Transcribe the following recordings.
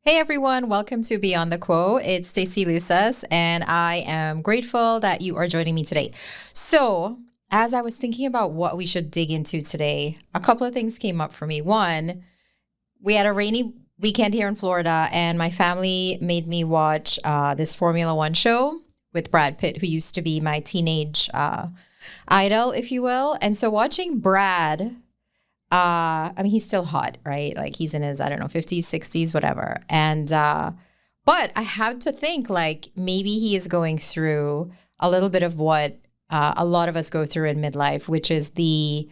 Hey everyone, welcome to Beyond the Quo. It's Stacey Luces, and I am grateful that you are joining me today. So, as I was thinking about what we should dig into today, a couple of things came up for me. One, we had a rainy weekend here in Florida, and my family made me watch this Formula One show with Brad Pitt, who used to be my teenage idol, if you will. And so, watching Brad. I mean, he's still hot, right? Like he's in his, I don't know, 50s, 60s, whatever. But I have to think like maybe he is going through a little bit of what a lot of us go through in midlife, which is the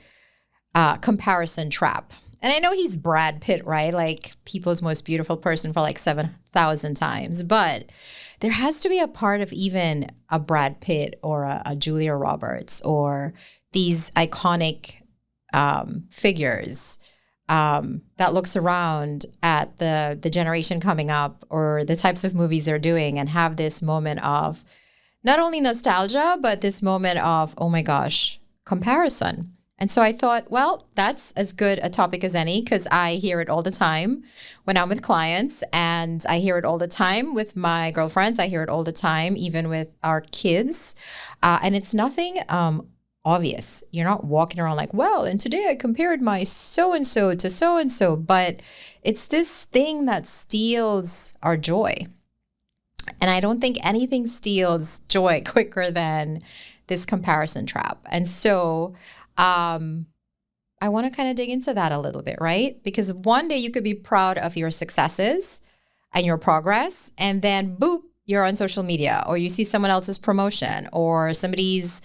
comparison trap. And I know he's Brad Pitt, right? Like people's most beautiful person for like 7,000 times. But there has to be a part of even a Brad Pitt or a Julia Roberts or these iconic figures that looks around at the generation coming up or the types of movies they're doing and have this moment of not only nostalgia, but this moment of, oh my gosh, comparison. And so I thought, well, that's as good a topic as any because I hear it all the time when I'm with clients and I hear it all the time with my girlfriends. I hear it all the time, even with our kids. And it's nothing obvious. You're not walking around like, well, and today I compared my so-and-so to so-and-so, but it's this thing that steals our joy. And I don't think anything steals joy quicker than this comparison trap. And so I want to kind of dig into that a little bit, right? Because one day you could be proud of your successes and your progress, and then boop, you're on social media, or you see someone else's promotion, or somebody's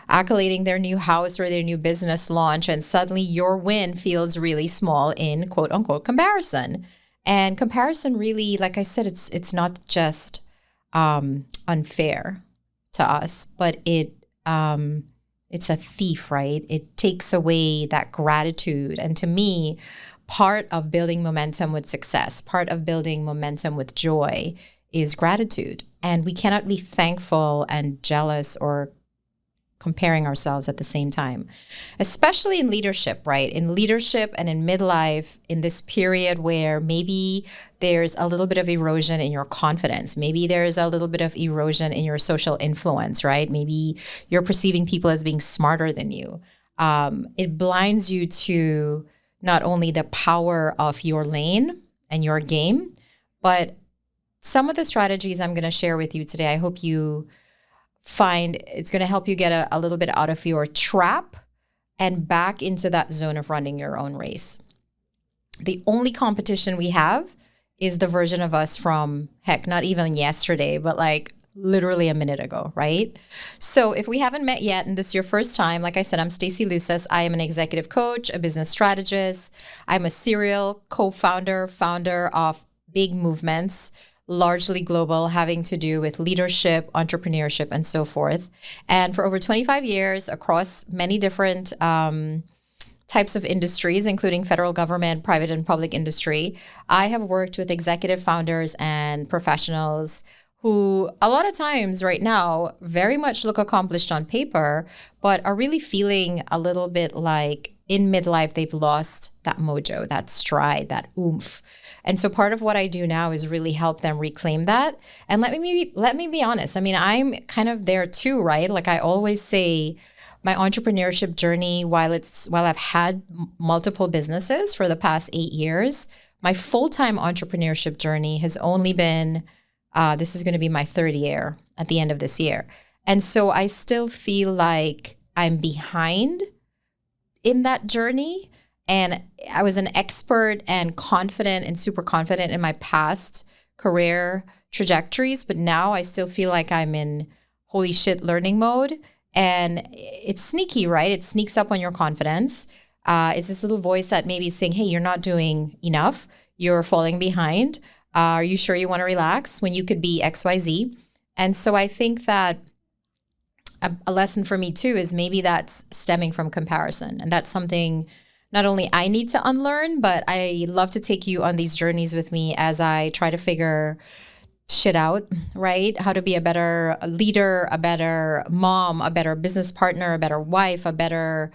accolading their new house or their new business launch, and suddenly your win feels really small in quote unquote comparison. And comparison really, like I said, it's not just unfair to us, but it's a thief, right? It takes away that gratitude. And to me, part of building momentum with success, part of building momentum with joy is gratitude. And we cannot be thankful and jealous or comparing ourselves at the same time, especially in leadership, right? In leadership and in midlife, in this period where maybe there's a little bit of erosion in your confidence. Maybe there's a little bit of erosion in your social influence, right? Maybe you're perceiving people as being smarter than you. It blinds you to not only the power of your lane and your game, but some of the strategies I'm going to share with you today, I hope you find it's going to help you get a little bit out of your trap and back into that zone of running your own race. The only competition we have is the version of us from, heck, not even yesterday, but like literally a minute ago, right? So if we haven't met yet and this is your first time, like I said, I'm Stacey Luces. I am an executive coach, a business strategist. I'm a serial co-founder, founder of big movements, largely global, having to do with leadership, entrepreneurship, and so forth. And for over 25 years across many different types of industries, including federal government, private and public industry, I have worked with executive founders and professionals who a lot of times right now very much look accomplished on paper, but are really feeling a little bit like in midlife, they've lost that mojo, that stride, that oomph. And so part of what I do now is really help them reclaim that. And let me be honest. I mean, I'm kind of there too, right? Like I always say, my entrepreneurship journey, while I've had multiple businesses for the past 8 years, my full-time entrepreneurship journey has only been, this is going to be my third year at the end of this year. And so I still feel like I'm behind in that journey. And I was an expert and confident and super confident in my past career trajectories, but now I still feel like I'm in holy shit learning mode. And it's sneaky, right? It sneaks up on your confidence. It's this little voice that maybe is saying, hey, you're not doing enough. You're falling behind. Are you sure you want to relax when you could be XYZ? And so I think that a lesson for me too is maybe that's stemming from comparison. And that's something not only I need to unlearn, but I love to take you on these journeys with me as I try to figure shit out, right? How to be a better leader, a better mom, a better business partner, a better wife, a better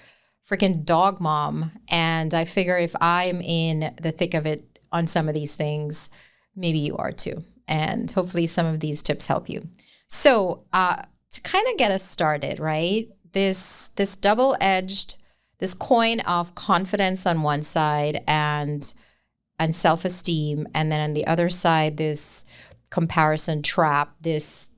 freaking dog mom. And I figure if I'm in the thick of it on some of these things, maybe you are too. And hopefully some of these tips help you. So to kind of get us started, right? This double-edged, this coin of confidence on one side and self-esteem. And then on the other side, this comparison trap, this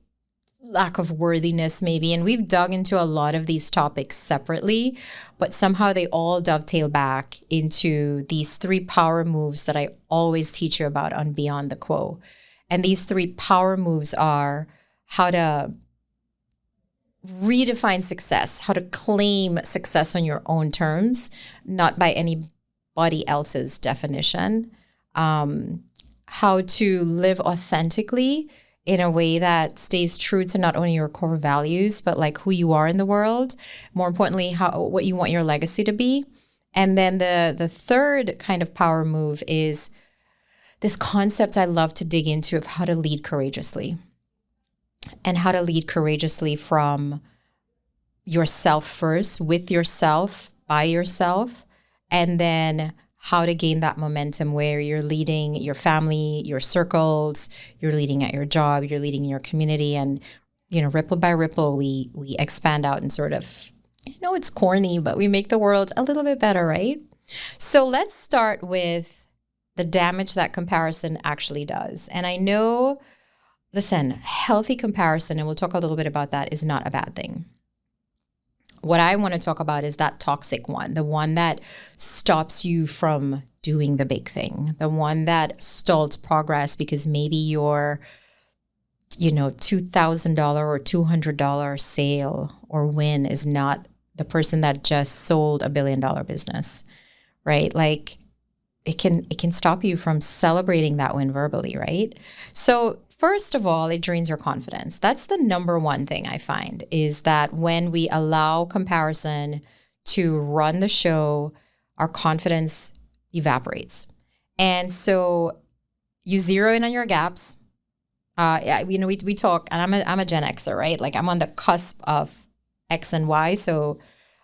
lack of worthiness maybe. And we've dug into a lot of these topics separately, but somehow they all dovetail back into these 3 power moves that I always teach you about on Beyond the Quo. And these 3 power moves are how to redefine success, how to claim success on your own terms, not by anybody else's definition, how to live authentically in a way that stays true to not only your core values, but like who you are in the world. More importantly, what you want your legacy to be. And then the third kind of power move is this concept I love to dig into of how to lead courageously. And how to lead courageously from yourself first, with yourself, by yourself, and then how to gain that momentum where you're leading your family, your circles, you're leading at your job, you're leading in your community, and ripple by ripple, we expand out and sort of, it's corny, but we make the world a little bit better, right? So let's start with the damage that comparison actually does. And I know, listen, healthy comparison, and we'll talk a little bit about that, is not a bad thing. What I want to talk about is that toxic one, the one that stops you from doing the big thing, the one that stalls progress because maybe your, $2,000 or $200 sale or win is not the person that just sold $1 billion business, right? Like it can stop you from celebrating that win verbally, right? So first of all, it drains your confidence. That's the number one thing I find, is that when we allow comparison to run the show, our confidence evaporates. And so you zero in on your gaps. We talk, and I'm a Gen Xer, right? Like I'm on the cusp of X and Y. So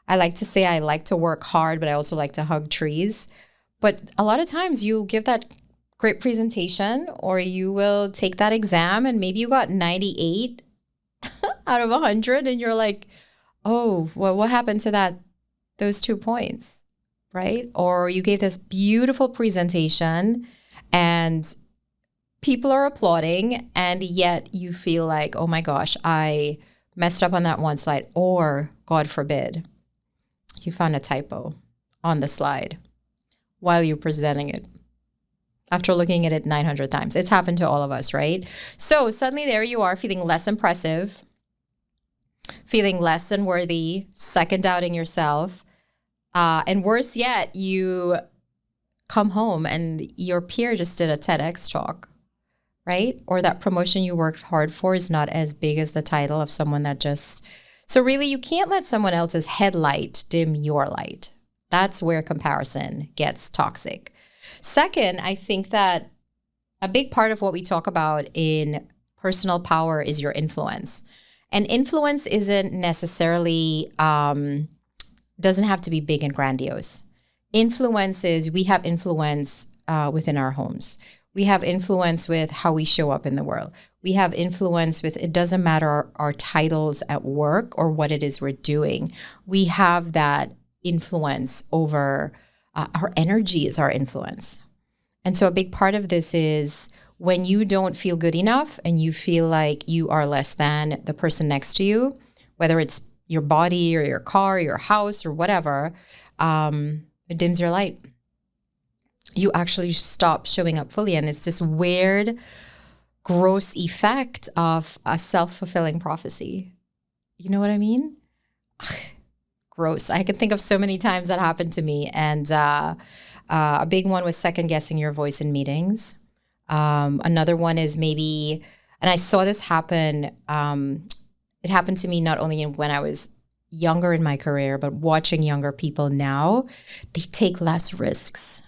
I like to say I like to work hard, but I also like to hug trees. But a lot of times you'll give that great presentation, or you will take that exam and maybe you got 98 out of 100 and you're like, oh, well, what happened to those 2 points, right? Or you gave this beautiful presentation and people are applauding, and yet you feel like, oh my gosh, I messed up on that one slide. Or God forbid, you found a typo on the slide while you're presenting it, after looking at it 900 times. It's happened to all of us, right? So suddenly there you are, feeling less impressive, feeling less than worthy, second doubting yourself. And worse yet, you come home and your peer just did a TEDx talk, right? Or that promotion you worked hard for is not as big as the title of someone that just... So really, you can't let someone else's headlight dim your light. That's where comparison gets toxic. Second, I think that a big part of what we talk about in personal power is your influence. And influence isn't necessarily, doesn't have to be big and grandiose. Influence is, we have influence within our homes. We have influence with how we show up in the world. We have influence with, it doesn't matter our titles at work or what it is we're doing. We have that influence over our energy is our influence. And so a big part of this is when you don't feel good enough and you feel like you are less than the person next to you, whether it's your body or your car or your house or whatever, it dims your light. You actually stop showing up fully. And it's this weird, gross effect of a self-fulfilling prophecy. You know what I mean? Gross. I can think of so many times that happened to me. And a big one was second guessing your voice in meetings. Another one is maybe, and I saw this happen, it happened to me not only when I was younger in my career, but watching younger people now, they take less risks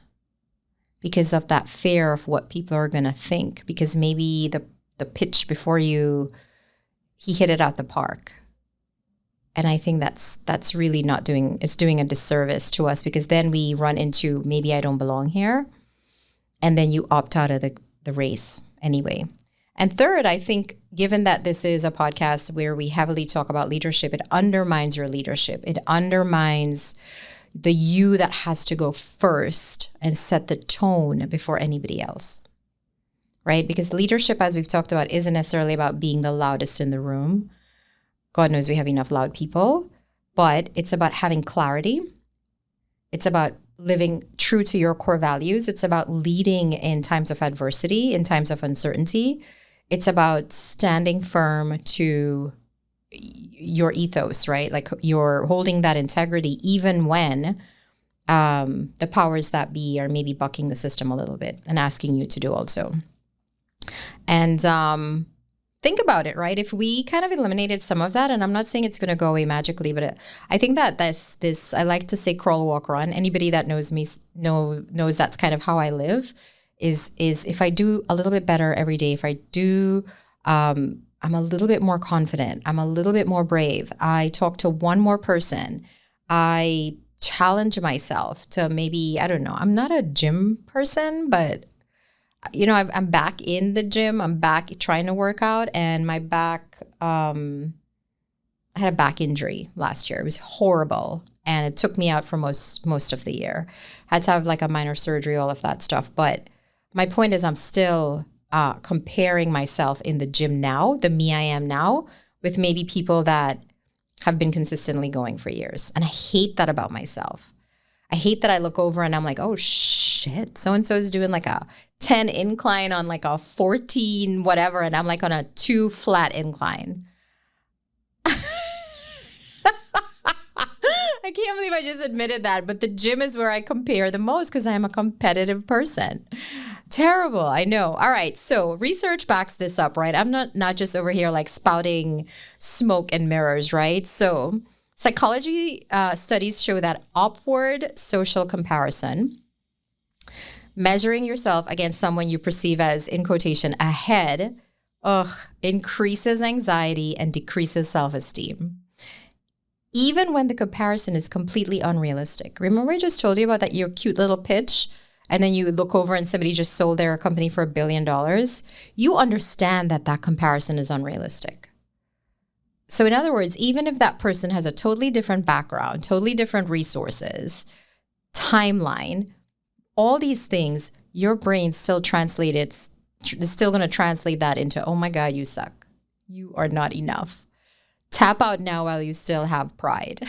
because of that fear of what people are going to think, because maybe the pitch before you, he hit it out the park. And I think that's really not doing, it's doing a disservice to us, because then we run into maybe I don't belong here. And then you opt out of the the race anyway. And third, I think given that this is a podcast where we heavily talk about leadership, it undermines your leadership. It undermines the you that has to go first and set the tone before anybody else, right? Because leadership, as we've talked about, isn't necessarily about being the loudest in the room. God knows we have enough loud people, but it's about having clarity. It's about living true to your core values. It's about leading in times of adversity, in times of uncertainty. It's about standing firm to your ethos, right? Like you're holding that integrity even when the powers that be are maybe bucking the system a little bit and asking you to do also. And think about it, right? If we kind of eliminated some of that, and I'm not saying it's going to go away magically, but I think that this, I like to say crawl, walk, run. Anybody that knows me knows that's kind of how I live. Is if I do a little bit better every day, if I do, I'm a little bit more confident, I'm a little bit more brave, I talk to one more person, I challenge myself to maybe, I don't know, I'm not a gym person, but I'm back in the gym, I'm back trying to work out, and my back, I had a back injury last year. It was horrible, and it took me out for most of the year. Had to have like a minor surgery, all of that stuff, but my point is I'm still comparing myself in the gym now, the me I am now, with maybe people that have been consistently going for years. And I hate that about myself. I hate that I look over and I'm like, oh shit, so-and-so is doing like a 10 incline on like a 14 whatever, and I'm like on a 2 flat incline. I can't believe I just admitted that, but the gym is where I compare the most because I am a competitive person. Terrible, I know. All right, so research backs this up, right? I'm not just over here like spouting smoke and mirrors, right? So psychology studies show that upward social comparison, measuring yourself against someone you perceive as, in quotation, ahead, increases anxiety and decreases self-esteem. Even when the comparison is completely unrealistic. Remember I just told you about that your cute little pitch, and then you look over and somebody just sold their company for $1 billion? You understand that comparison is unrealistic. So in other words, even if that person has a totally different background, totally different resources, timeline, all these things, your brain still is still going to translate that into, oh my God, you suck. You are not enough. Tap out now while you still have pride.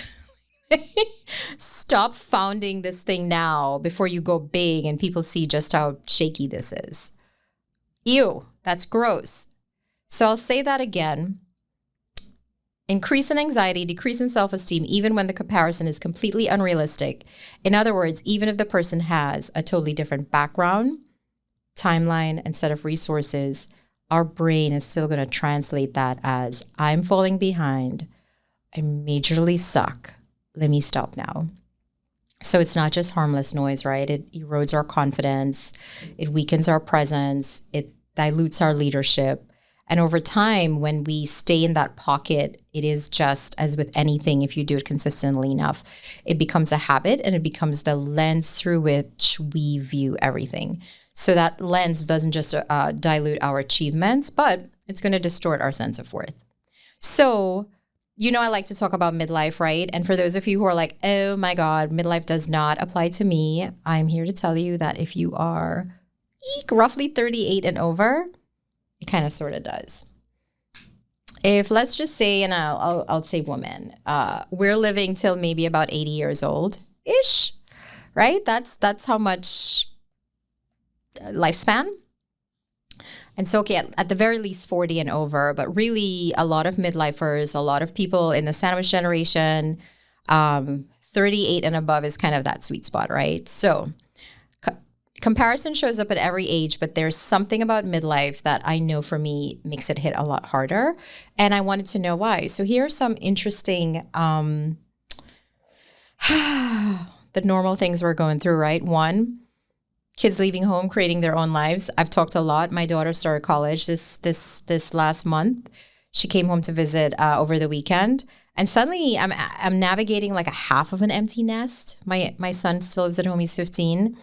Stop founding this thing now before you go big and people see just how shaky this is. Ew, that's gross. So I'll say that again. Increase in anxiety, decrease in self-esteem, even when the comparison is completely unrealistic. In other words, even if the person has a totally different background, timeline, and set of resources, our brain is still going to translate that as, I'm falling behind, I majorly suck, let me stop now. So it's not just harmless noise, right? It erodes our confidence, it weakens our presence, it dilutes our leadership. And over time, when we stay in that pocket, it is just as with anything, if you do it consistently enough, it becomes a habit and it becomes the lens through which we view everything. So that lens doesn't just dilute our achievements, but it's going to distort our sense of worth. So, I like to talk about midlife, right? And for those of you who are like, oh my God, midlife does not apply to me, I'm here to tell you that if you are roughly 38 and over, it kind of sort of does. If let's just say, and I'll say woman, we're living till maybe about 80 years old-ish, right? That's how much lifespan. And so, okay, at the very least 40 and over, but really a lot of midlifers, a lot of people in the sandwich generation, 38 and above is kind of that sweet spot, right? So comparison shows up at every age, but there's something about midlife that I know for me makes it hit a lot harder. And I wanted to know why. So here are some interesting, the normal things we're going through, right? One, kids leaving home, creating their own lives. I've talked a lot. My daughter started college this last month. She came home to visit over the weekend, and suddenly I'm navigating like a half of an empty nest. My son still lives at home. He's 15,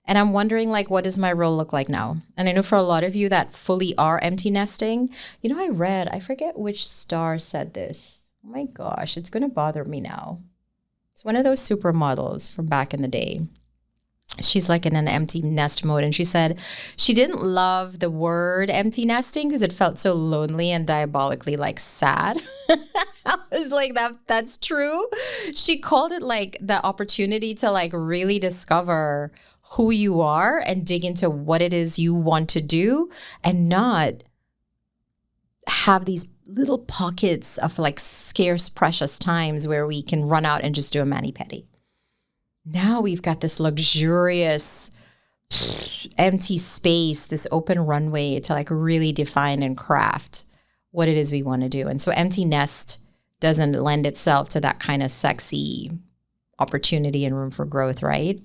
And I'm wondering, like, what does my role look like now? And I know for a lot of you that fully are empty nesting, I forget which star said this. Oh my gosh, it's going to bother me now. It's one of those supermodels from back in the day. She's like in an empty nest mode. And she said she didn't love the word empty nesting because it felt so lonely and diabolically like sad. I was like, that's true. She called it like the opportunity to like really discover who you are and dig into what it is you want to do and not have these little pockets of like scarce, precious times where we can run out and just do a mani-pedi. Now we've got this luxurious empty space, this open runway to like really define and craft what it is we want to do. And so empty nest doesn't lend itself to that kind of sexy opportunity and room for growth, right?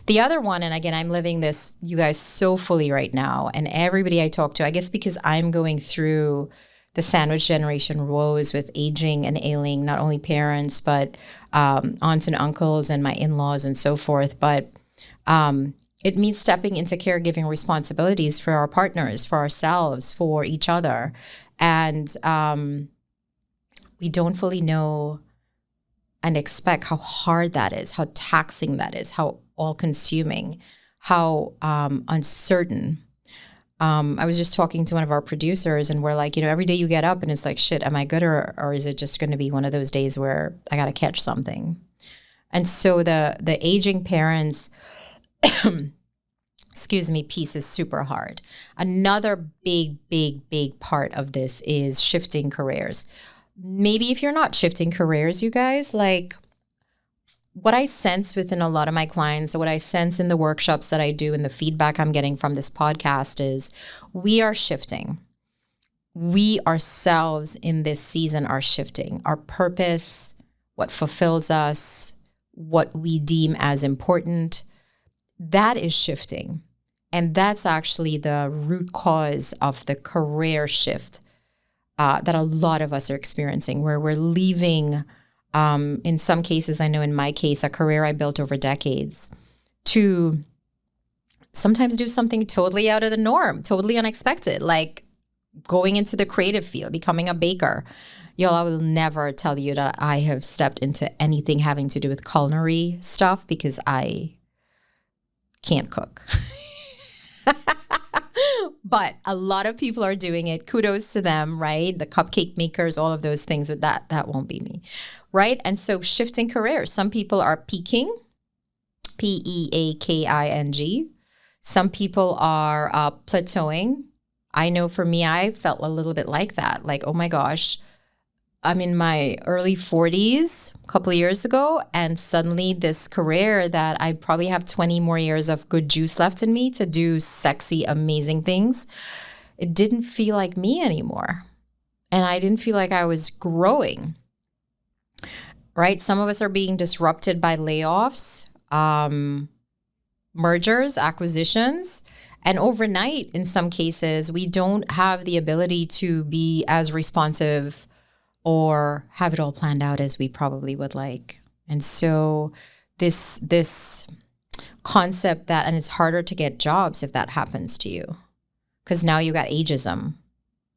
The other one, and again, I'm living this, you guys, so fully right now. And everybody I talk to, I guess because I'm going through the sandwich generation woes with aging and ailing, not only parents, but aunts and uncles and my in-laws and so forth. But it means stepping into caregiving responsibilities for our partners, for ourselves, for each other. And we don't fully know and expect how hard that is, how taxing that is, how all-consuming, how uncertain. I was just talking to one of our producers and we're like, every day you get up and it's like, shit, am I good or is it just going to be one of those days where I got to catch something? And so the aging parents, piece is super hard. Another big part of this is shifting careers. Maybe if you're not shifting careers, you guys, like what I sense within a lot of my clients, what I sense in the workshops that I do and the feedback I'm getting from this podcast is we are shifting. We ourselves in this season are shifting. Our purpose, what fulfills us, what we deem as important, that is shifting. And that's actually the root cause of the career shift that a lot of us are experiencing, where we're leaving, in some cases, I know in my case, a career I built over decades, to sometimes do something totally out of the norm, totally unexpected, like going into the creative field, becoming a baker. Y'all, I will never tell you that I have stepped into anything having to do with culinary stuff because I can't cook. But a lot of people are doing it. Kudos to them, right? The cupcake makers, all of those things. But that won't be me, right? And so shifting careers. Some people are peaking, Peaking. Some people are plateauing. I know for me, I felt a little bit like that. Like, oh my gosh, I'm in my early 40s a couple of years ago, and suddenly this career that I probably have 20 more years of good juice left in me to do sexy, amazing things, it didn't feel like me anymore. And I didn't feel like I was growing, right? Some of us are being disrupted by layoffs, mergers, acquisitions, and overnight, in some cases, we don't have the ability to be as responsive or have it all planned out as we probably would like. And so this concept that, and it's harder to get jobs if that happens to you, because now you got ageism,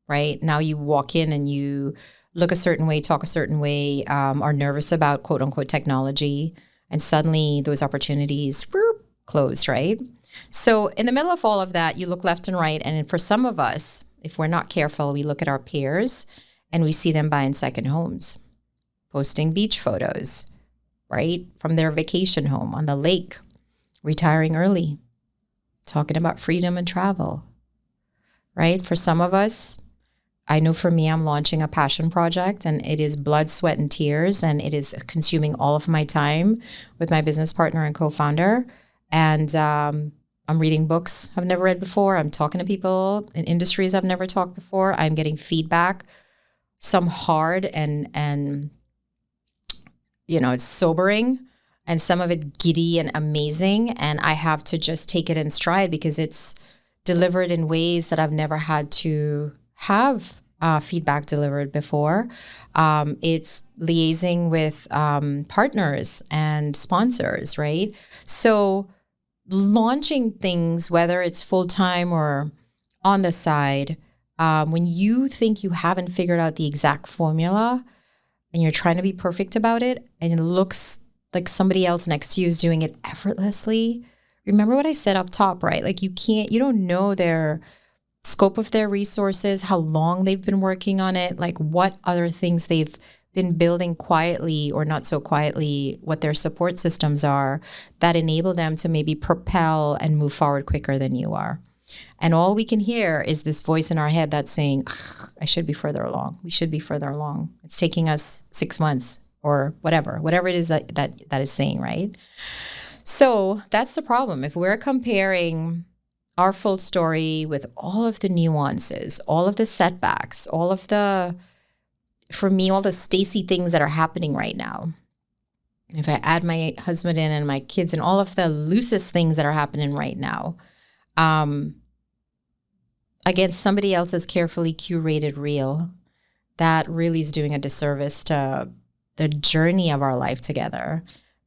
right? Now you walk in and you look a certain way, talk a certain way, are nervous about quote unquote technology, and suddenly those opportunities closed, right? So in the middle of all of that, you look left and right. And for some of us, if we're not careful, we look at our peers and we see them buying second homes, posting beach photos, right? From their vacation home on the lake, retiring early, talking about freedom and travel, right? For some of us, I know for me, I'm launching a passion project and it is blood, sweat, and tears. And it is consuming all of my time with my business partner and co-founder. And I'm reading books I've never read before. I'm talking to people in industries I've never talked before. I'm getting feedback, some hard and it's sobering, and some of it giddy and amazing. And I have to just take it in stride because it's delivered in ways that I've never had to have feedback delivered before. It's liaising with partners and sponsors, right? So launching things, whether it's full-time or on the side, when you think you haven't figured out the exact formula and you're trying to be perfect about it and it looks like somebody else next to you is doing it effortlessly, remember what I said up top, right? Like you don't know their scope of their resources, how long they've been working on it, like what other things they've been building quietly or not so quietly, what their support systems are that enable them to maybe propel and move forward quicker than you are. And all we can hear is this voice in our head that's saying, I should be further along. We should be further along. It's taking us 6 months or whatever it is that is saying, right? So that's the problem. If we're comparing our full story with all of the nuances, all of the setbacks, all the Stacey things that are happening right now. If I add my husband in and my kids and all of the Luces things that are happening right now, against somebody else's carefully curated reel, that really is doing a disservice to the journey of our life together,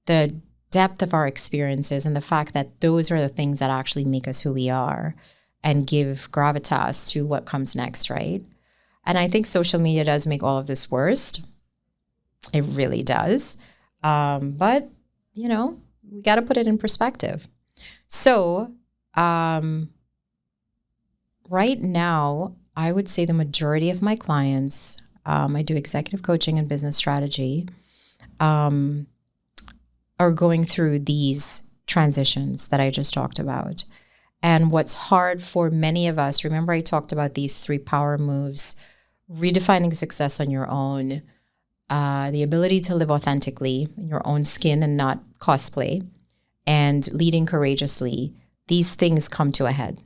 the depth of our experiences, and the fact that those are the things that actually make us who we are and give gravitas to what comes next, right? And I think social media does make all of this worse. It really does. But, we got to put it in perspective. So right now, I would say the majority of my clients, I do executive coaching and business strategy, are going through these transitions that I just talked about. And what's hard for many of us, remember I talked about these 3 power moves: redefining success on your own, the ability to live authentically in your own skin and not cosplay, and leading courageously. These things come to a head.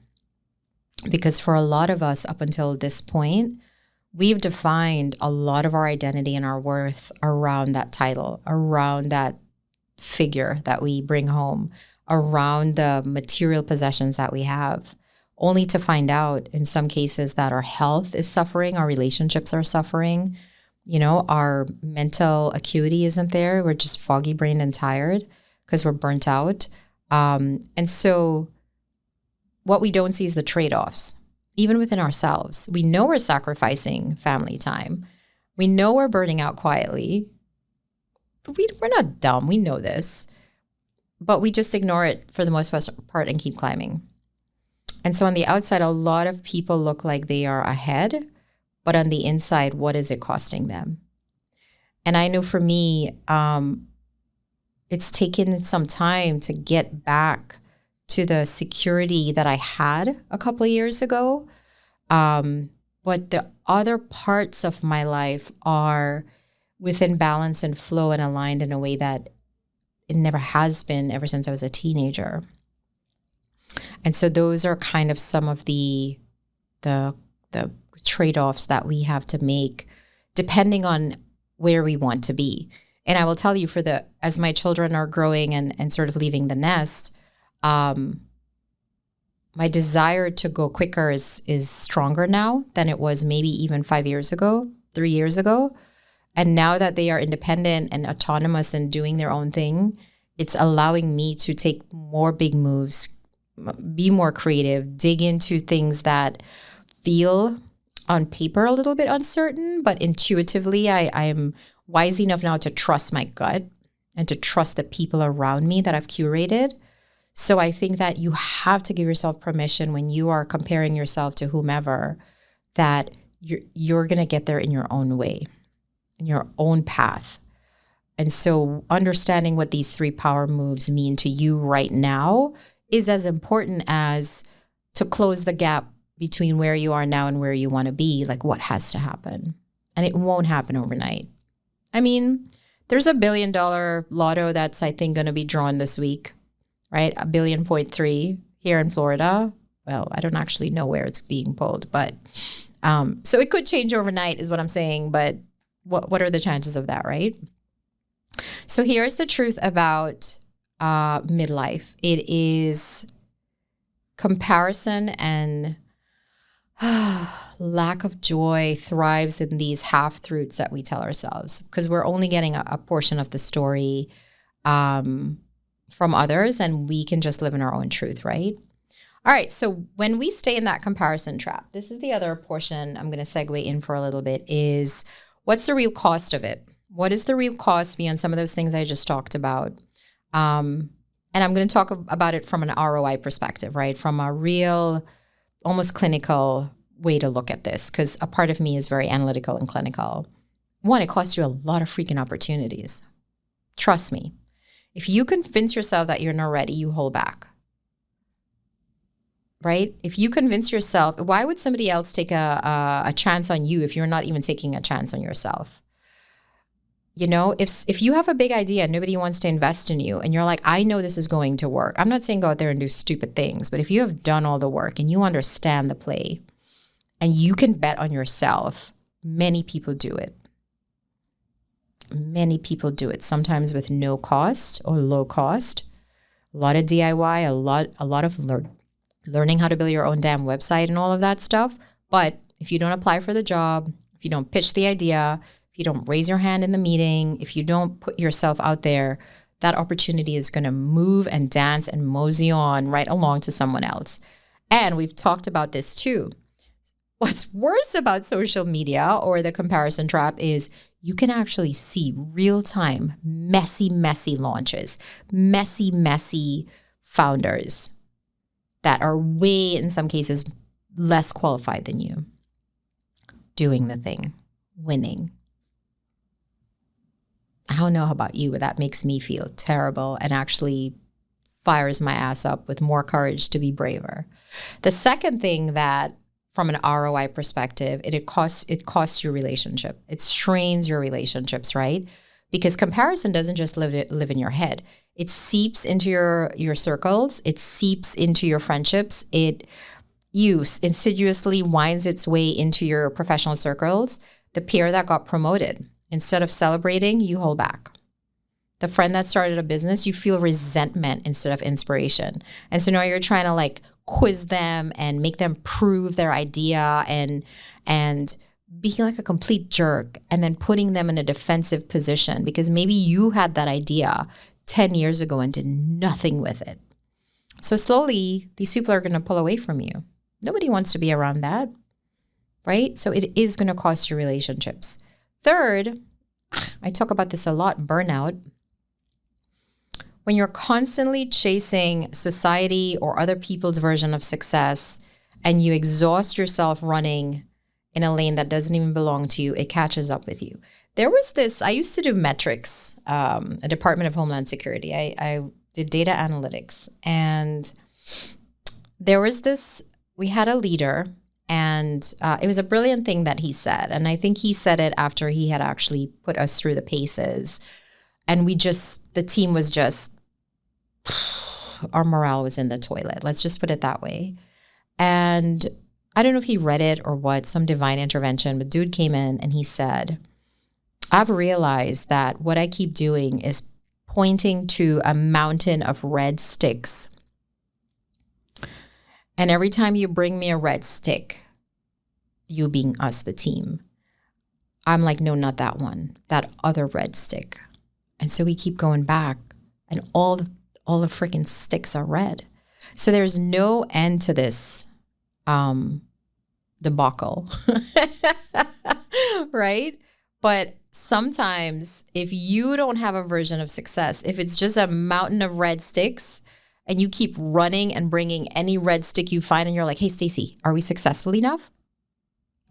Because for a lot of us up until this point, we've defined a lot of our identity and our worth around that title, around that figure that we bring home, around the material possessions that we have, only to find out in some cases that our health is suffering, our relationships are suffering, our mental acuity isn't there. We're just foggy brained and tired because we're burnt out. And so what we don't see is the trade-offs, even within ourselves. We know we're sacrificing family time. We know we're burning out quietly. But we're not dumb. We know this. But we just ignore it for the most part and keep climbing. And so on the outside, a lot of people look like they are ahead, but on the inside, what is it costing them? And I know for me, it's taken some time to get back to the security that I had a couple of years ago. But the other parts of my life are within balance and flow and aligned in a way that it never has been ever since I was a teenager. And so those are kind of some of the trade-offs that we have to make depending on where we want to be. And I will tell you, as my children are growing and sort of leaving the nest, my desire to go quicker is stronger now than it was maybe even 5 years ago, 3 years ago. And now that they are independent and autonomous and doing their own thing, it's allowing me to take more big moves, be more creative, dig into things that feel on paper a little bit uncertain, but intuitively I am wise enough now to trust my gut and to trust the people around me that I've curated. So I think that you have to give yourself permission when you are comparing yourself to whomever, that you're going to get there in your own way, in your own path. And so understanding what these 3 power moves mean to you right now is as important as to close the gap between where you are now and where you want to be. Like, what has to happen? And it won't happen overnight. I mean, there's $1 billion lotto that's, I think, going to be drawn this week, right? 1.3 billion here in Florida. Well, I don't actually know where it's being pulled, but so it could change overnight is what I'm saying. But what are the chances of that, right? So here's the truth about midlife. It is comparison and lack of joy thrives in these half-truths that we tell ourselves, because we're only getting a portion of the story from others, and we can just live in our own truth, right? All right, so when we stay in that comparison trap, this is the other portion I'm going to segue in for a little bit, is what's the real cost of it? What is the real cost beyond some of those things I just talked about? And I'm going to talk about it from an ROI perspective, right? From a real, almost clinical way to look at this, because a part of me is very analytical and clinical. One, it costs you a lot of freaking opportunities. Trust me. If you convince yourself that you're not ready, you hold back. Right? If you convince yourself, why would somebody else take a chance on you if you're not even taking a chance on yourself? You know, if you have a big idea and nobody wants to invest in you and you're like, I know this is going to work. I'm not saying go out there and do stupid things, but if you have done all the work and you understand the play and you can bet on yourself, many people do it. Many people do it, sometimes with no cost or low cost. A lot of DIY, a lot of learning how to build your own damn website and all of that stuff. But if you don't apply for the job, if you don't pitch the idea, if you don't raise your hand in the meeting, if you don't put yourself out there, that opportunity is going to move and dance and mosey on right along to someone else. And we've talked about this too. What's worse about social media or the comparison trap is you can actually see real-time, messy launches, messy founders that are way, in some cases, less qualified than you, doing the thing, winning. I don't know about you, but that makes me feel terrible and actually fires my ass up with more courage to be braver. The second thing that, from an ROI perspective, it costs your relationship. It strains your relationships, right? Because comparison doesn't just live in your head. It seeps into your circles. It seeps into your friendships. It insidiously winds its way into your professional circles. The peer that got promoted, instead of celebrating, you hold back. The friend that started a business, you feel resentment instead of inspiration. And so now you're trying to like quiz them and make them prove their idea and being like a complete jerk and then putting them in a defensive position because maybe you had that idea 10 years ago and did nothing with it. So slowly, these people are going to pull away from you. Nobody wants to be around that, right? So it is going to cost you relationships. Third, I talk about this a lot, burnout. When you're constantly chasing society or other people's version of success and you exhaust yourself running in a lane that doesn't even belong to you, it catches up with you. There was this, I used to do metrics, a Department of Homeland Security. I did data analytics. And there was this, we had a leader, and it was a brilliant thing that he said. And I think he said it after he had actually put us through the paces. And the team was just, our morale was in the toilet. Let's just put it that way. And I don't know if he read it or what, some divine intervention, but dude came in and he said, I've realized that what I keep doing is pointing to a mountain of red sticks. And every time you bring me a red stick, you being us, the team, I'm like, no, not that one, that other red stick. And so we keep going back and all the freaking sticks are red. So there's no end to this debacle, right? But sometimes if you don't have a version of success, if it's just a mountain of red sticks and you keep running and bringing any red stick you find and you're like, hey, Stacey, are we successful enough?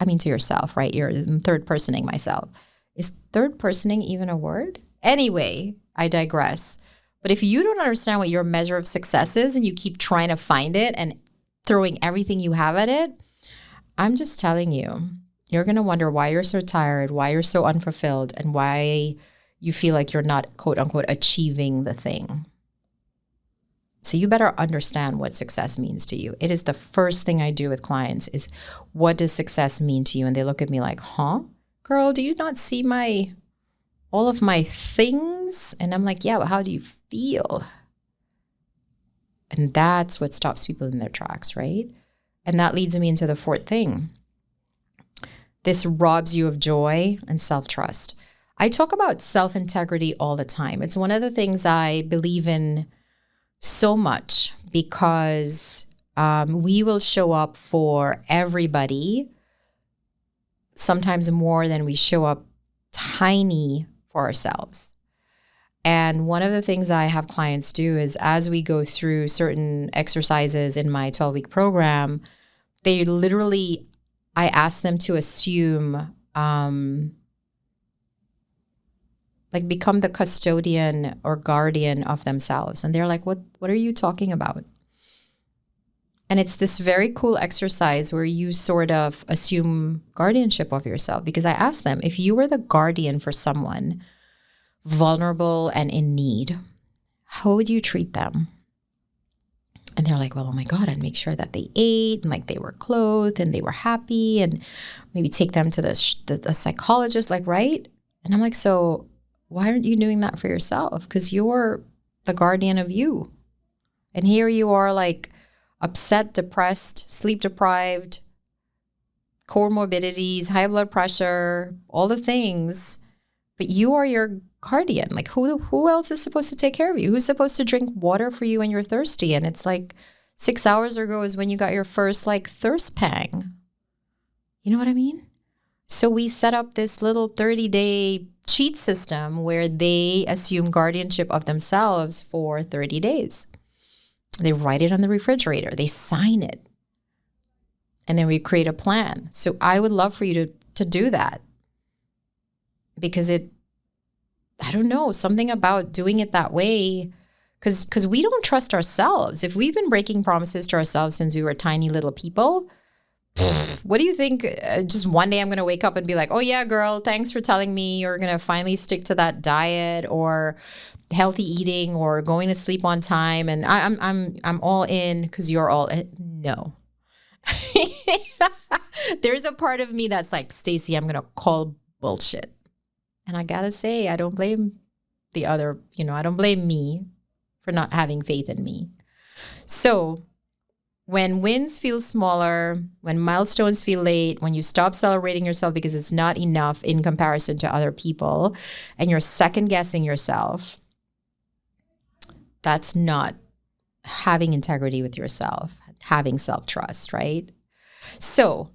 I mean, to yourself, right? You're third personing myself. Is third personing even a word? Anyway, I digress. But if you don't understand what your measure of success is and you keep trying to find it and throwing everything you have at it, I'm just telling you, you're going to wonder why you're so tired, why you're so unfulfilled, and why you feel like you're not, quote unquote, achieving the thing. So you better understand what success means to you. It is the first thing I do with clients is, what does success mean to you? And they look at me like, huh? Girl, do you not see all of my things? And I'm like, yeah, but how do you feel? And that's what stops people in their tracks, right? And that leads me into the fourth thing. This robs you of joy and self-trust. I talk about self-integrity all the time. It's one of the things I believe in so much because we will show up for everybody, sometimes more than we show up tiny for ourselves. And one of the things I have clients do is as we go through certain exercises in my 12-week program, they literally, I ask them to assume, like become the custodian or guardian of themselves. And they're like, what are you talking about? And it's this very cool exercise where you sort of assume guardianship of yourself. Because I asked them, if you were the guardian for someone vulnerable and in need, how would you treat them? And they're like, well, oh my God, I'd make sure that they ate and like they were clothed and they were happy and maybe take them to the psychologist, like, right? And I'm like, so why aren't you doing that for yourself? Because you're the guardian of you. And here you are like upset, depressed, sleep deprived, comorbidities, high blood pressure, all the things, but you are your guardian. Like who else is supposed to take care of you? Who's supposed to drink water for you when you're thirsty? And it's like 6 hours ago is when you got your first like thirst pang. You know what I mean? So we set up this little 30-day cheat system where they assume guardianship of themselves for 30 days. They write it on the refrigerator. They sign it. And then we create a plan. So I would love for you to do that because I don't know, something about doing it that way, because we don't trust ourselves. If we've been breaking promises to ourselves since we were tiny little people, what do you think? Just one day I'm going to wake up and be like, oh yeah, girl, thanks for telling me you're going to finally stick to that diet or healthy eating or going to sleep on time. And I'm all in because you're all in. No. There's a part of me that's like, Stacey, I'm going to call bullshit. And I got to say, I don't blame the other, I don't blame me for not having faith in me. So when wins feel smaller, when milestones feel late, when you stop celebrating yourself because it's not enough in comparison to other people, and you're second guessing yourself, that's not having integrity with yourself, having self-trust, right? So,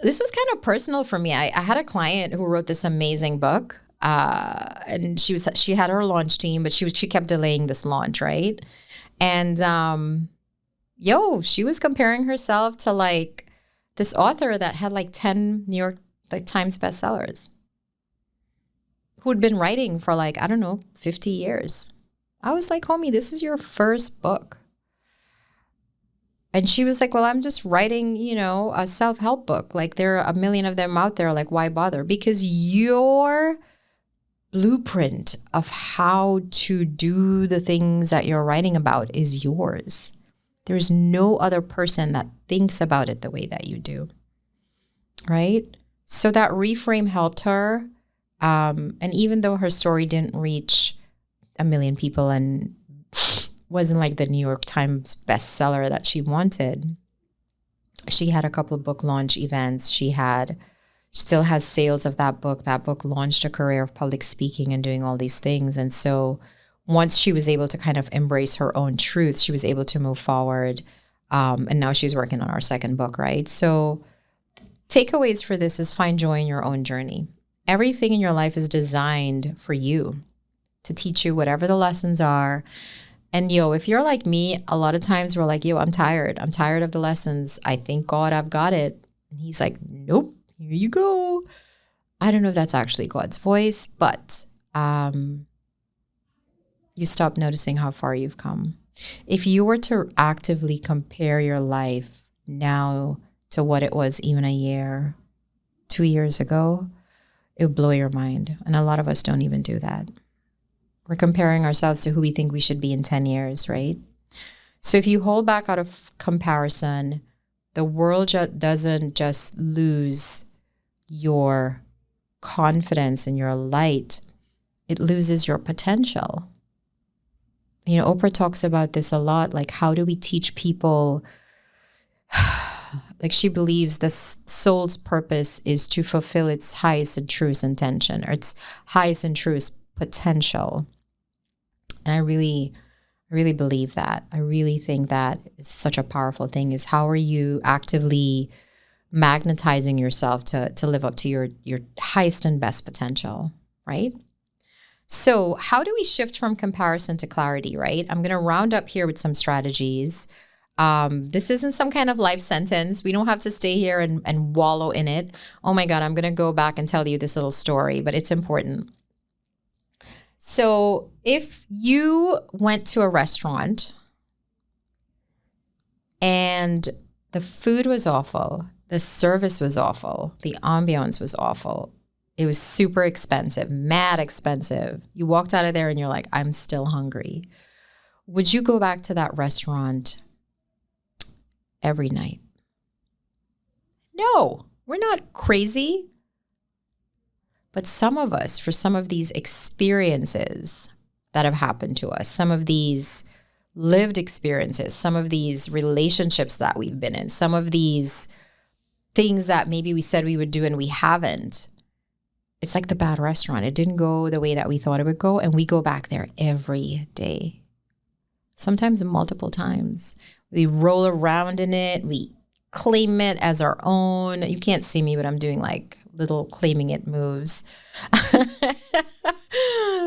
this was kind of personal for me. I had a client who wrote this amazing book, and she had her launch team, but she kept delaying this launch, right? And she was comparing herself to like this author that had like 10 New York Times bestsellers, who'd been writing for like, I don't know, 50 years. I was like, homie, this is your first book. And she was like, well, I'm just writing, a self-help book. Like there are a million of them out there. Like, why bother? Because your blueprint of how to do the things that you're writing about is yours. There's no other person that thinks about it the way that you do. Right? So that reframe helped her. And even though her story didn't reach 1 million people and wasn't like the New York Times bestseller that she wanted, she had a couple of book launch events. She still has sales of that book. That book launched a career of public speaking and doing all these things. And so once she was able to kind of embrace her own truth, she was able to move forward. And now she's working on our second book, right? So takeaways for this is find joy in your own journey. Everything in your life is designed for you to teach you whatever the lessons are. And if you're like me, a lot of times we're like, I'm tired. I'm tired of the lessons. I thank God I've got it. And he's like, nope, here you go. I don't know if that's actually God's voice, but you stop noticing how far you've come. If you were to actively compare your life now to what it was even a year, 2 years ago, it would blow your mind. And a lot of us don't even do that. We're comparing ourselves to who we think we should be in 10 years, right? So if you hold back out of comparison, the world doesn't just lose your confidence and your light. It loses your potential. Oprah talks about this a lot. Like, how do we teach people? Like, she believes the soul's purpose is to fulfill its highest and truest intention, or its highest and truest potential. And I really believe that. I really think that is such a powerful thing, is how are you actively magnetizing yourself to live up to your highest and best potential, right? So how do we shift from comparison to clarity, right? I'm going to round up here with some strategies. This isn't some kind of life sentence. We don't have to stay here and wallow in it. Oh my God, I'm going to go back and tell you this little story, but it's important. So if you went to a restaurant and the food was awful, the service was awful, the ambiance was awful, it was super expensive, mad expensive, you walked out of there and you're like, I'm still hungry, would you go back to that restaurant every night? No, we're not crazy. But some of us, for some of these experiences that have happened to us, some of these lived experiences, some of these relationships that we've been in, some of these things that maybe we said we would do and we haven't, it's like the bad restaurant. It didn't go the way that we thought it would go, and we go back there every day, sometimes multiple times. We roll around in it. We claim it as our own. You can't see me, but I'm doing like little claiming it moves.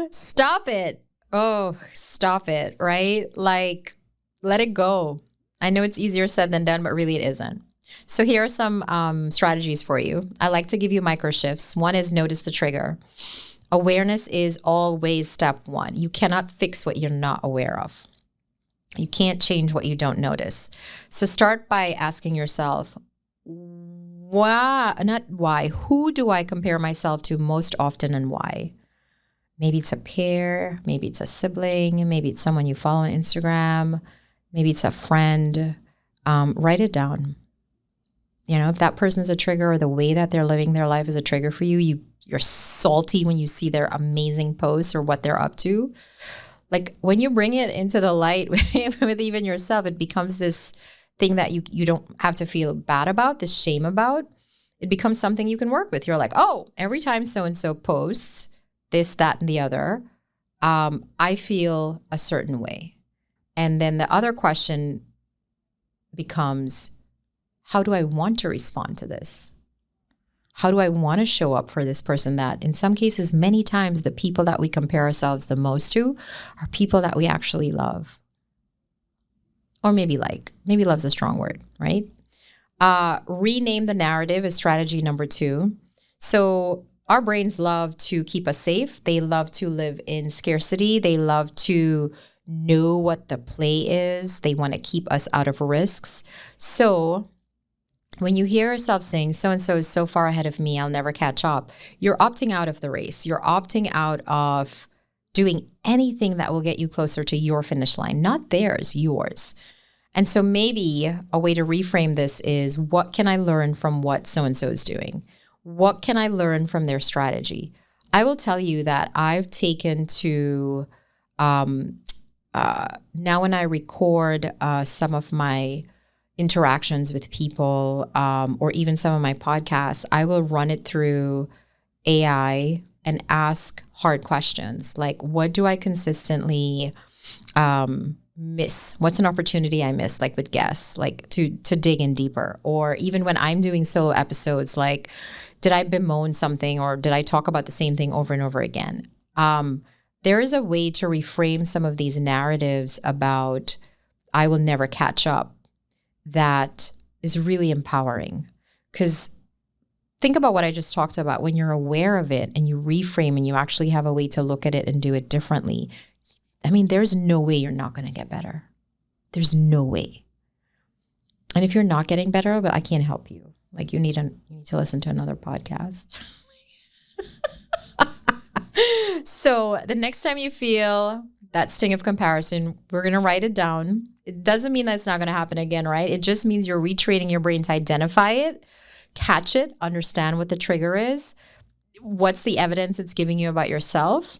Stop it. Oh, stop it, right? Like, let it go. I know it's easier said than done, but really it isn't. So here are some strategies for you. I like to give you micro shifts. One is notice the trigger. Awareness is always step one. You cannot fix what you're not aware of. You can't change what you don't notice. So start by asking yourself, who do I compare myself to most often and why? Maybe it's a peer, maybe it's a sibling, maybe it's someone you follow on Instagram, maybe it's a friend. Write it down. You know, if that person's a trigger, or the way that they're living their life is a trigger for you, you're salty when you see their amazing posts or what they're up to. Like, when you bring it into the light with even yourself, it becomes this thing that you don't have to feel bad about, this shame about. It becomes something you can work with. You're like, oh, every time so-and-so posts this, that, and the other, I feel a certain way. And then the other question becomes, how do I want to respond to this? How do I want to show up for this person that, in some cases, many times, the people that we compare ourselves the most to are people that we actually love. Or maybe love's a strong word, right? Rename the narrative is strategy number 2. So our brains love to keep us safe. They love to live in scarcity. They love to know what the play is. They want to keep us out of risks. So when you hear yourself saying, so-and-so is so far ahead of me, I'll never catch up, you're opting out of the race. You're opting out of doing anything that will get you closer to your finish line, not theirs, yours. And so maybe a way to reframe this is, what can I learn from what so-and-so is doing? What can I learn from their strategy? I will tell you that I've taken to, now when I record some of my interactions with people, or even some of my podcasts, I will run it through AI and ask hard questions. Like, what do I consistently miss? What's an opportunity I miss, like with guests, like to dig in deeper? Or even when I'm doing solo episodes, like, did I bemoan something, or did I talk about the same thing over and over again? There is a way to reframe some of these narratives about I will never catch up that is really empowering. Because think about what I just talked about. When you're aware of it and you reframe and you actually have a way to look at it and do it differently, I mean, there's no way you're not going to get better. There's no way. And if you're not getting better, but I can't help you. Like, you need to listen to another podcast. So the next time you feel that sting of comparison, we're going to write it down. It doesn't mean that it's not going to happen again, right? It just means you're retraining your brain to identify it, catch it, understand what the trigger is, what's the evidence it's giving you about yourself,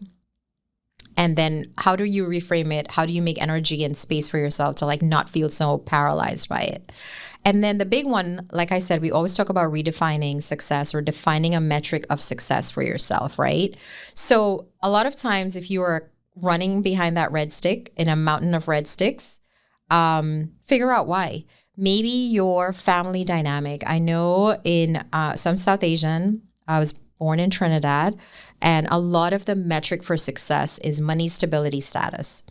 and then how do you reframe it? How do you make energy and space for yourself to like not feel so paralyzed by it? And then the big one, like I said, we always talk about redefining success, or defining a metric of success for yourself, right? So a lot of times if you are running behind that red stick in a mountain of red sticks, figure out why. Maybe your family dynamic. I know in some South Asian, I was born in Trinidad, and a lot of the metric for success is money, stability, status.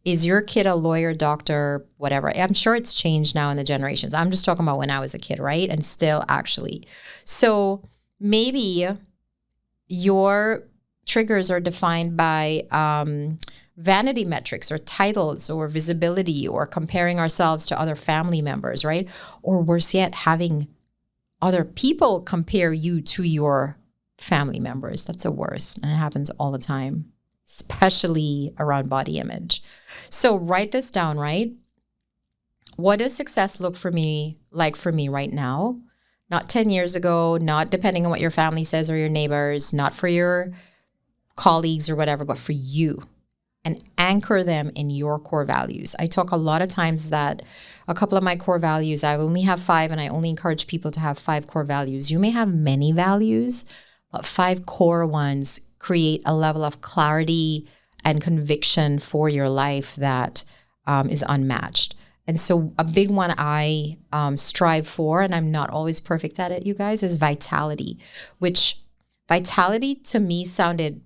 Is your kid a lawyer, doctor, whatever? I'm sure it's changed now in the generations. I'm just talking about when I was a kid, right? And still actually. So maybe your triggers are defined by vanity metrics or titles or visibility or comparing ourselves to other family members, right? Or worse yet, having other people compare you to your family members. That's the worst. And it happens all the time, especially around body image. So write this down, right? What does success look for me right now? Not 10 years ago, not depending on what your family says or your neighbors, not for your colleagues or whatever, but for you. And anchor them in your core values. I talk a lot of times that a couple of my core values, I only have 5, and I only encourage people to have 5 core values. You may have many values, but 5 core ones create a level of clarity and conviction for your life that is unmatched. And so a big one I strive for, and I'm not always perfect at it, you guys, is vitality, which vitality to me sounded,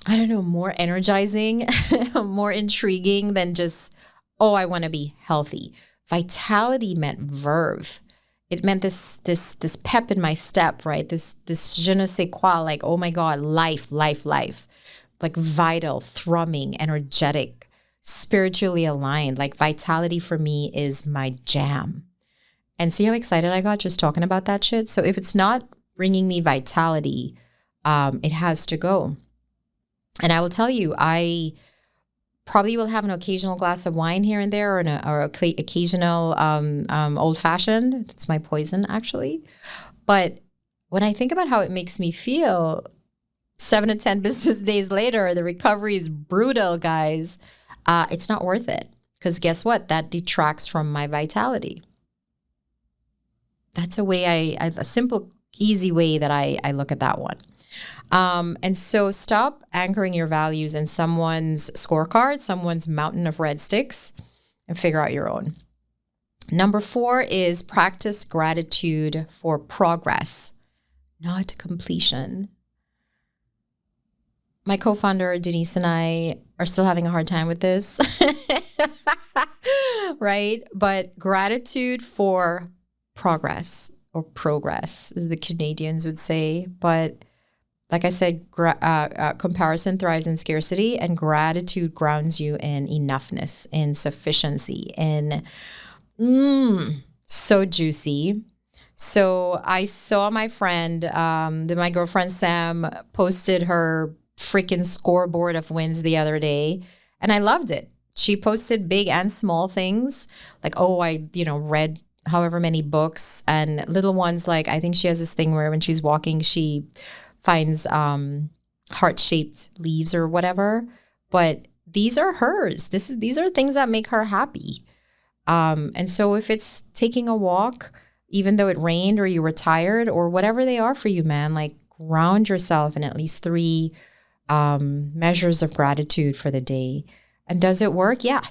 I don't know, more energizing, more intriguing than just, oh, I want to be healthy. Vitality meant verve. It meant this pep in my step, right? This je ne sais quoi, like, oh my God, life, like vital, thrumming, energetic, spiritually aligned. Like vitality for me is my jam. And see how excited I got just talking about that shit? So if it's not bringing me vitality, it has to go. And I will tell you, I probably will have an occasional glass of wine here and there, or occasional old fashioned. That's my poison, actually. But when I think about how it makes me feel, 7 to 10 business days later, the recovery is brutal, guys. It's not worth it, because guess what? That detracts from my vitality. That's a simple, easy way that I look at that one. And so stop anchoring your values in someone's scorecard, someone's mountain of red sticks, and figure out your own. Number 4 is practice gratitude for progress, not completion. My co-founder, Denise, and I are still having a hard time with this, right? But gratitude for progress, or progress, as the Canadians would say. But like I said, comparison thrives in scarcity, and gratitude grounds you in enoughness, in sufficiency, in so juicy. So I saw my friend, my girlfriend Sam, posted her freaking scoreboard of wins the other day, and I loved it. She posted big and small things, like, oh, I read however many books, and little ones, like I think she has this thing where when she's walking, she finds heart-shaped leaves or whatever, but these are hers. These are things that make her happy. And so if it's taking a walk, even though it rained or you were tired or whatever they are for you, man, like ground yourself in at least 3 measures of gratitude for the day. And does it work? Yeah.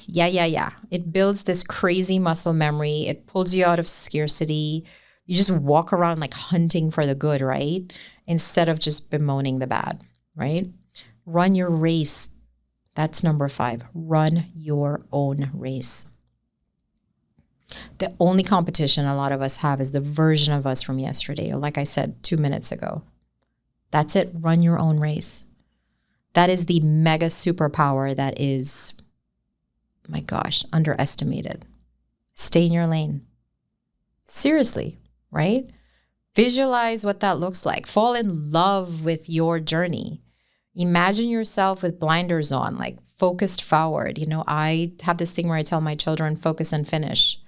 It builds this crazy muscle memory. It pulls you out of scarcity. You just walk around like hunting for the good, right? Instead of just bemoaning the bad, right? Run your race. That's number 5. Run your own race. The only competition a lot of us have is the version of us from yesterday, or like I said 2 minutes ago. That's it. Run your own race. That is the mega superpower that is, my gosh, underestimated. Stay in your lane. Seriously, right? Visualize what that looks like. Fall in love with your journey. Imagine yourself with blinders on, like focused forward. I have this thing where I tell my children, focus and finish.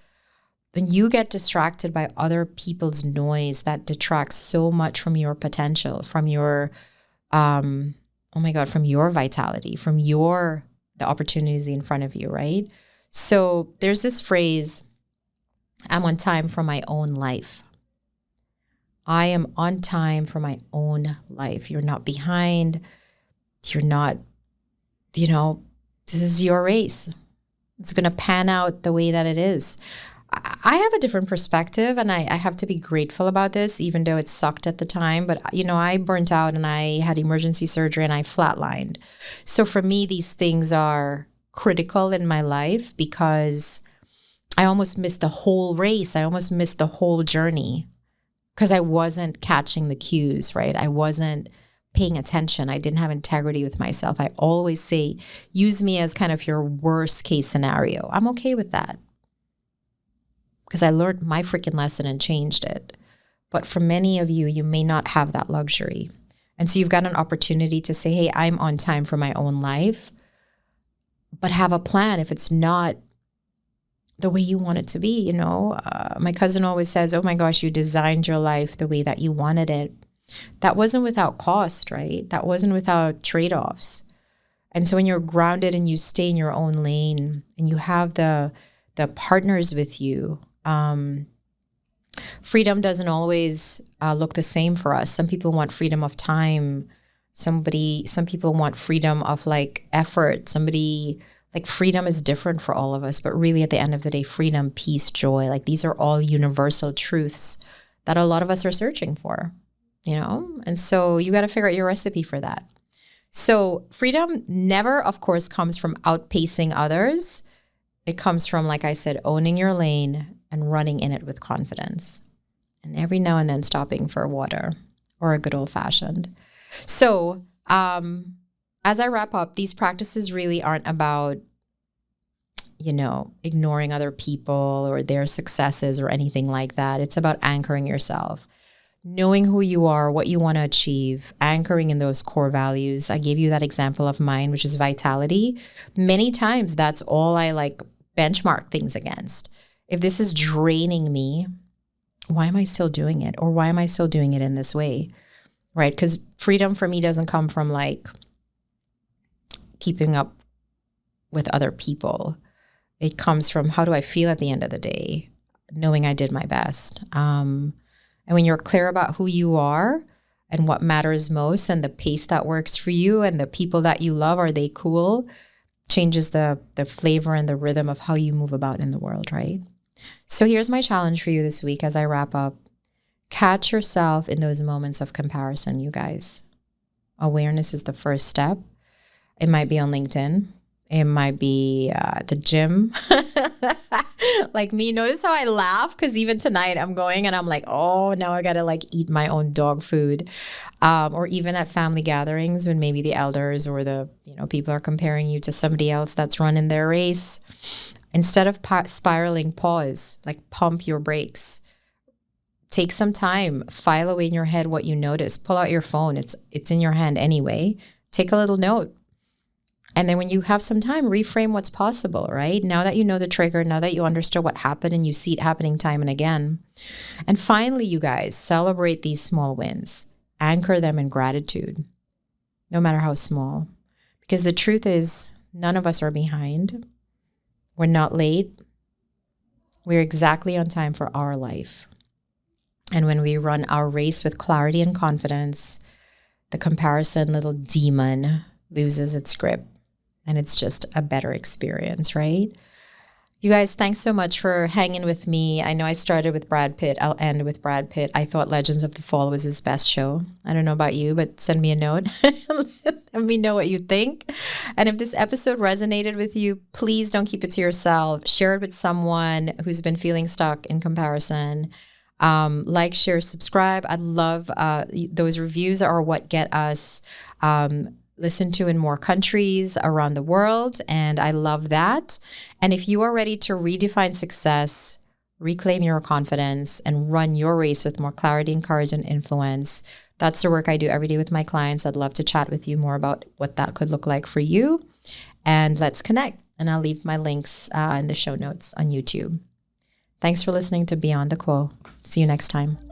When you get distracted by other people's noise, that detracts so much from your potential, from your, from your vitality, from the opportunities in front of you, right? So there's this phrase, I'm on time for my own life. I am on time for my own life. You're not behind. You're not you know, this is your race. It's going to pan out the way that it is. I have a different perspective, and I have to be grateful about this, even though it sucked at the time. But, you know, I burnt out and I had emergency surgery and I flatlined. So for me, these things are critical in my life because I almost missed the whole race. I almost missed the whole journey because I wasn't catching the cues, right? I wasn't paying attention. I didn't have integrity with myself. I always say, use me as kind of your worst case scenario. I'm okay with that because I learned my freaking lesson and changed it. But for many of you, you may not have that luxury. And so you've got an opportunity to say, hey, I'm on time for my own life, but have a plan if it's not the way you want it to be. You know, my cousin always says, oh my gosh, you designed your life the way that you wanted it. That wasn't without cost, right? That wasn't without trade-offs. And so when you're grounded and you stay in your own lane and you have the partners with you, freedom doesn't always look the same for us. Some people want freedom of time. Some people want freedom of like effort. Like freedom is different for all of us, but really at the end of the day, freedom, peace, joy, like these are all universal truths that a lot of us are searching for, you know? And so you got to figure out your recipe for that. So freedom never, of course, comes from outpacing others. It comes from, like I said, owning your lane and running in it with confidence. And every now and then stopping for water or a good old fashioned. So, as I wrap up, these practices really aren't about, you know, ignoring other people or their successes or anything like that. It's about anchoring yourself, knowing who you are, what you want to achieve, anchoring in those core values. I gave you that example of mine, which is vitality. Many times that's all I like benchmark things against. If this is draining me, why am I still doing it? Or why am I still doing it in this way? Right? Because freedom for me doesn't come from like keeping up with other people. It comes from how do I feel at the end of the day, knowing I did my best. And when you're clear about who you are and what matters most and the pace that works for you and the people that you love, are they cool? Changes the flavor and the rhythm of how you move about in the world, right? So here's my challenge for you this week as I wrap up. Catch yourself in those moments of comparison, you guys. Awareness is the first step. It might be on LinkedIn. It might be the gym. Like me, notice how I laugh because even tonight I'm going and I'm like, oh, now I got to like eat my own dog food. Or even at family gatherings when maybe the elders or the, you know, people are comparing you to somebody else that's running their race. Instead of spiraling, pause, like pump your brakes. Take some time, file away in your head what you notice. Pull out your phone. It's in your hand anyway. Take a little note. And then when you have some time, reframe what's possible, right? Now that you know the trigger, now that you understood what happened and you see it happening time and again. And finally, you guys, celebrate these small wins. Anchor them in gratitude, no matter how small. Because the truth is, none of us are behind. We're not late. We're exactly on time for our life. And when we run our race with clarity and confidence, the comparison little demon loses its grip. And it's just a better experience, right? You guys, thanks so much for hanging with me. I know I started with Brad Pitt. I'll end with Brad Pitt. I thought Legends of the Fall was his best show. I don't know about you, but send me a note. Let me know what you think. And if this episode resonated with you, please don't keep it to yourself. Share it with someone who's been feeling stuck in comparison. Like, share, subscribe. I'd love those reviews are what get us listened to in more countries around the world. And I love that. And if you are ready to redefine success, reclaim your confidence, and run your race with more clarity and courage and influence, that's the work I do every day with my clients. I'd love to chat with you more about what that could look like for you. And let's connect. And I'll leave my links in the show notes on YouTube. Thanks for listening to Beyond the Quo. See you next time.